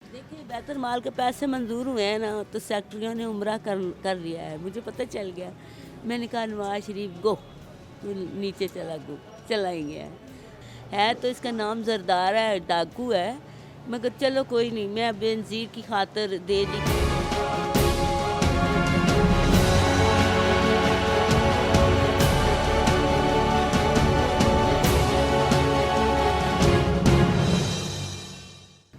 देखिए बैतुल माल के पैसे मंजूर हुए हैं ना, तो सेक्रेटरियों ने उम्रा कर लिया है, मुझे पता चल गया। मैंने कहा नवाज शरीफ गो, तो नीचे चला ही गया है तो इसका नाम जरदार है, डाकू है, मगर चलो कोई नहीं, मैं बेनज़ीर की खातिर दे दी।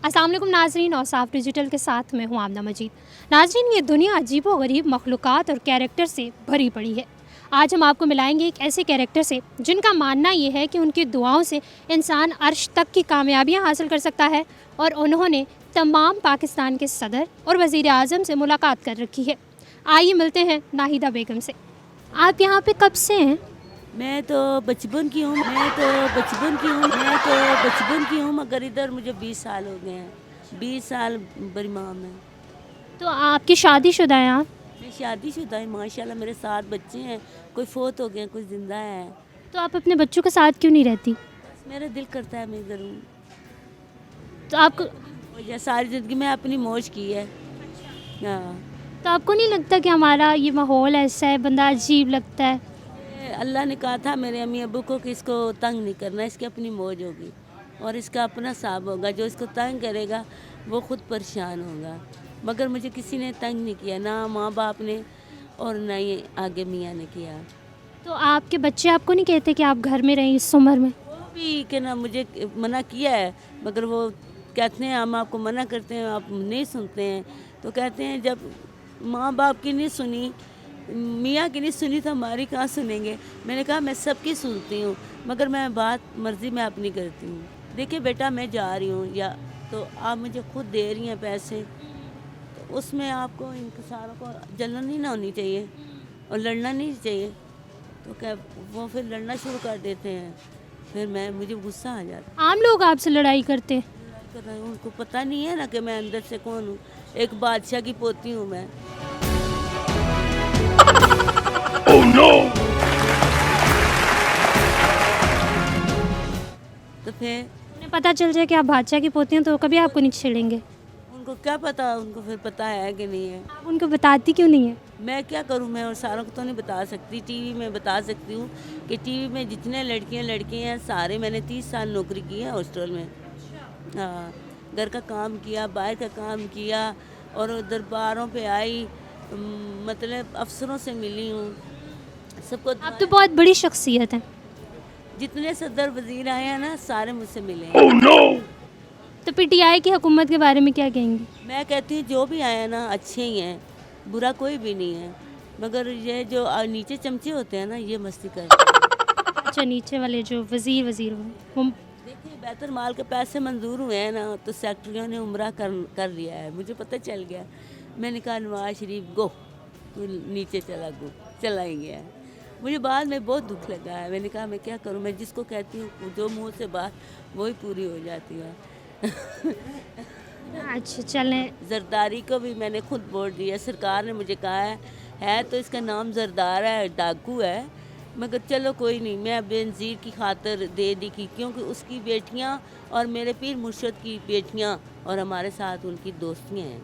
अस्सलाम वालेकुम नाजरीन, और साफ डिजिटल के साथ मैं हूँ आमना मजीद। नाजरीन, ये दुनिया अजीबो गरीब मखलूक़ात और कैरेक्टर से भरी पड़ी है। आज हम आपको मिलाएंगे एक ऐसे कैरेक्टर से जिनका मानना ये है कि उनकी दुआओं से इंसान अर्श तक की कामयाबियाँ हासिल कर सकता है, और उन्होंने तमाम पाकिस्तान के सदर और वज़ीर आज़म से मुलाकात कर रखी है। आइए मिलते हैं नाहिदा बेगम से। आप यहाँ पे कब से हैं? मैं तो बचपन की हूँ, मगर इधर मुझे 20 साल हो गए हैं, 20 साल बड़ी माम है। तो आपकी शादीशुदा हैं आप? मैं शादीशुदा है माशाल्लाह, मेरे 7 बच्चे हैं, कोई फोत हो गए, कोई जिंदा है। तो आप अपने बच्चों के साथ क्यों नहीं रहती? मेरा दिल करता है मैं इधर हूँ। तो आपको वजह सारी ज़िंदगी में अपनी मौज की है। हाँ, तो आपको नहीं लगता कि हमारा ये माहौल ऐसा है, बंदा अजीब लगता है? अल्लाह ने कहा था मेरे अम्मी अबू को कि इसको तंग नहीं करना, इसकी अपनी मौज होगी और इसका अपना साब होगा। जो इसको तंग करेगा वो खुद परेशान होगा, मगर मुझे किसी ने तंग नहीं किया, ना माँ बाप ने और ना ही आगे मियाँ ने किया। तो आपके बच्चे आपको नहीं कहते कि आप घर में रहें इस उम्र में? वो भी कि ना मुझे मना किया है, मगर वो कहते हैं हम आपको मना करते हैं, आप नहीं सुनते हैं। तो कहते हैं जब माँ बाप की नहीं सुनी, मियाँ की नहीं सुनी, तो हमारी कहाँ सुनेंगे। मैंने कहा मैं सबकी सुनती हूँ, मगर मैं बात मर्ज़ी में अपनी करती हूँ। देखिए बेटा मैं जा रही हूँ, या तो आप मुझे खुद दे रही हैं पैसे, तो उसमें आपको इन सारों को जलन नहीं ना होनी चाहिए और लड़ना नहीं चाहिए। तो क्या वो फिर लड़ना शुरू कर देते हैं, फिर मुझे गुस्सा आ जाता है। आम लोग आपसे लड़ाई करते हैं? कर रहे हैं, उनको पता नहीं है ना कि मैं अंदर से कौन हूँ। एक बादशाह की पोती हूँ मैं। Oh, no! तो फिर उन्हें पता चल जाए कि आप बादशाह की पोती हैं तो कभी आपको नहीं छेड़ेंगे? उनको क्या पता, उनको फिर पता है कि नहीं है। आप उनको बताती क्यों नहीं है? मैं क्या करूं, मैं और सारों को तो नहीं बता सकती। टीवी में बता सकती हूँ कि टीवी में जितने लड़कियां लड़के हैं सारे, मैंने 30 साल नौकरी की है हॉस्टल में। हाँ, घर का काम किया, बाहर का काम किया, और दरबारों पे आई, मतलब अफसरों से मिली हूँ सबको। आप तो बहुत बड़ी शख्सियत हैं। जितने सदर वजीर आए हैं ना, सारे मुझसे मिले हैं। oh, no! तो पीटीआई की हुकूमत के बारे में क्या कहेंगी? मैं कहती हूँ जो भी आए हैं ना अच्छे ही हैं, बुरा कोई भी नहीं है, मगर ये जो नीचे चमचे होते हैं ना, ये मस्ती करते हैं। अच्छा, नीचे वाले जो वजीर वो देखिए बैतुल माल के पैसे मंजूर हुए हैं ना, तो सेक्रेटरियों ने उम्रा कर लिया है, मुझे पता चल गया। मैंने कहा नवाज शरीफ गो, तो नीचे चला ही गया है। मुझे बाद में बहुत दुख लगा है। मैंने कहा मैं क्या करूं, मैं जिसको कहती हूँ जो मुंह से बात वही पूरी हो जाती है। अच्छा चलें। जरदारी को भी मैंने खुद वोट दिया, सरकार ने मुझे कहा है तो इसका नाम जरदार है, डाकू है, मगर चलो कोई नहीं, मैं बेनज़ीर की खातिर दे दी की, क्योंकि उसकी बेटियां और मेरे पीर मुर्शद की बेटियां और हमारे साथ उनकी दोस्तियां हैं।